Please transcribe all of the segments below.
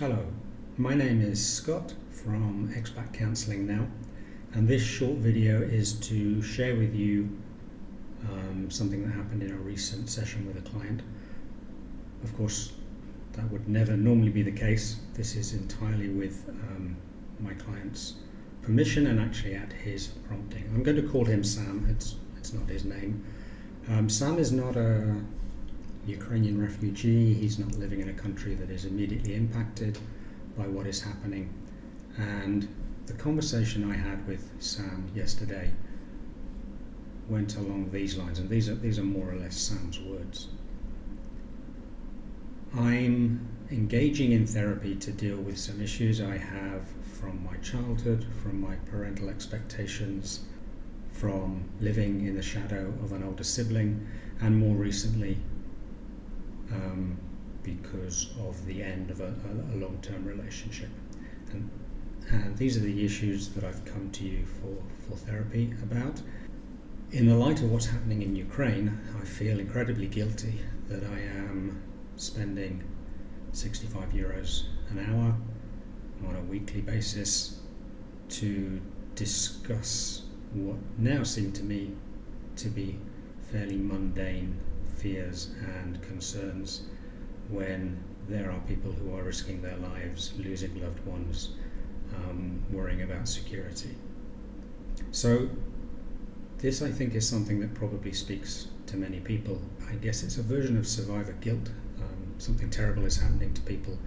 Hello, my name is Scott from ExpatCounsellingNow, and this short video is to share with you something that happened in a recent session with a client. Of course, that would never normally be the case. This is entirely with my client's permission and actually at his prompting. I'm going to call him Sam. It's not his name. Sam is not a Ukrainian refugee. He's not living in a country that is immediately impacted by what is happening. And the conversation I had with Sam yesterday went along these lines, and these are more or less Sam's words. I'm engaging in therapy to deal with some issues I have from my childhood, from my parental expectations, from living in the shadow of an older sibling, and more recently because of the end of a long-term relationship. And these are the issues that I've come to you for therapy about. In the light of what's happening in Ukraine, I feel incredibly guilty that I am spending 65 euros an hour on a weekly basis to discuss what now seem to me to be fairly mundane fears and concerns when there are people who are risking their lives, losing loved ones, worrying about security. So this, I think, is something that probably speaks to many people. I guess it's a version of survivor guilt. Something terrible is happening to people,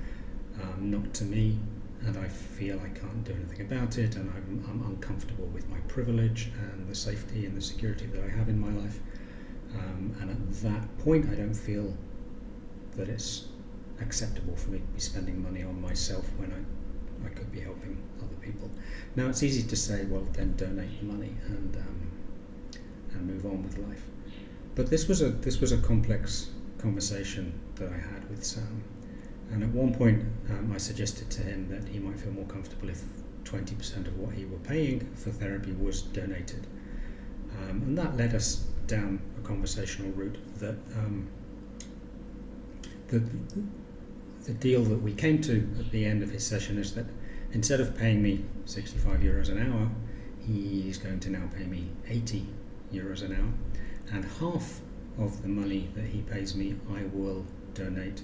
not to me, and I feel I can't do anything about it, and I'm uncomfortable with my privilege and the safety and the security that I have in my life. And at that point, I don't feel that it's acceptable for me to be spending money on myself when I could be helping other people. Now, it's easy to say, well, then donate the money and move on with life. But this was a complex conversation that I had with Sam. And at one point, I suggested to him that he might feel more comfortable if 20% of what he were paying for therapy was donated. And that led us down a conversational route that the deal that we came to at the end of his session is that instead of paying me 65 euros an hour, he's going to now pay me 80 euros an hour, and half of the money that he pays me I will donate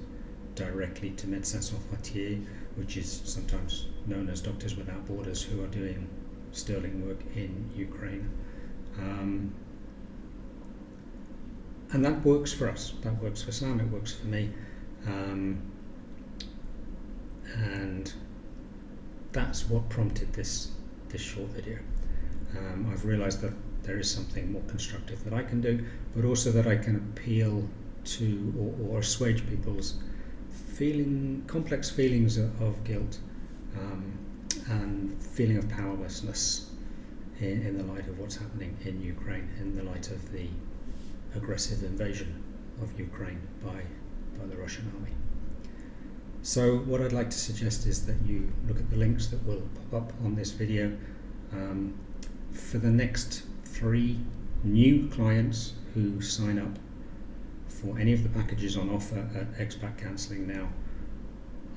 directly to Médecins Sans Frontières, which is sometimes known as Doctors Without Borders, who are doing sterling work in Ukraine. And that works for us, that works for Sam, it works for me. And that's what prompted this short video. I've realized that there is something more constructive that I can do, but also that I can appeal to or assuage people's complex feelings of guilt and feeling of powerlessness in the light of what's happening in Ukraine, in the light of the aggressive invasion of Ukraine by the Russian army. So what I'd like to suggest is that you look at the links that will pop up on this video. For the next 3 new clients who sign up for any of the packages on offer at Expat Counselling Now,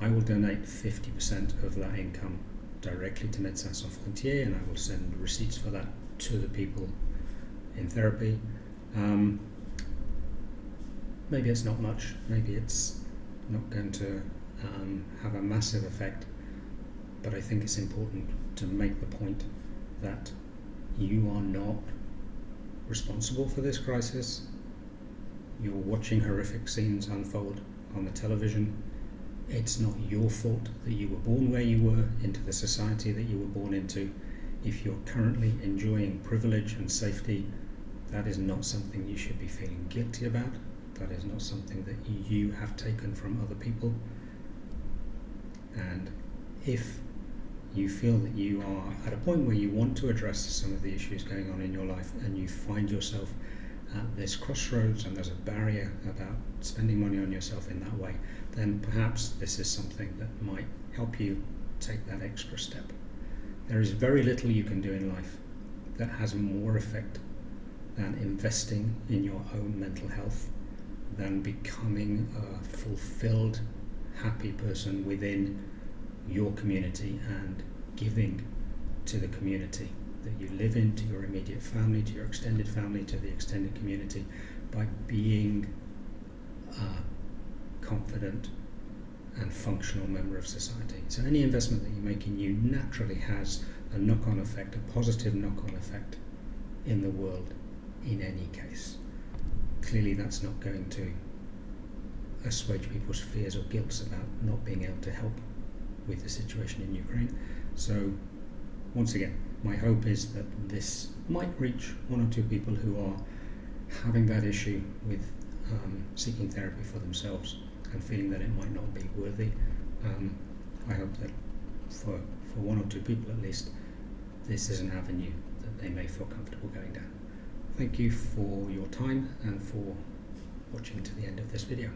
I will donate 50% of that income directly to Médecins Sans Frontières, and I will send receipts for that to the people in therapy. Maybe it's not much, maybe it's not going to have a massive effect, but I think it's important to make the point that you are not responsible for this crisis. You're watching horrific scenes unfold on the television. It's not your fault that you were born where you were, into the society that you were born into. If you're currently enjoying privilege and safety, that is not something you should be feeling guilty about. That is not something that you have taken from other people. And if you feel that you are at a point where you want to address some of the issues going on in your life, and you find yourself at this crossroads and there's a barrier about spending money on yourself in that way, then perhaps this is something that might help you take that extra step. There is very little you can do in life that has more effect than investing in your own mental health, than becoming a fulfilled, happy person within your community and giving to the community that you live in, to your immediate family, to your extended family, to the extended community, by being a confident and functional member of society. So any investment that you make in you naturally has a knock-on effect, a positive knock-on effect in the world in any case. Clearly that's not going to assuage people's fears or guilt about not being able to help with the situation in Ukraine. So once again, my hope is that this might reach one or two people who are having that issue with seeking therapy for themselves and feeling that it might not be worthy. I hope that for one or two people at least, this is an avenue that they may feel comfortable going down. Thank you for your time and for watching to the end of this video.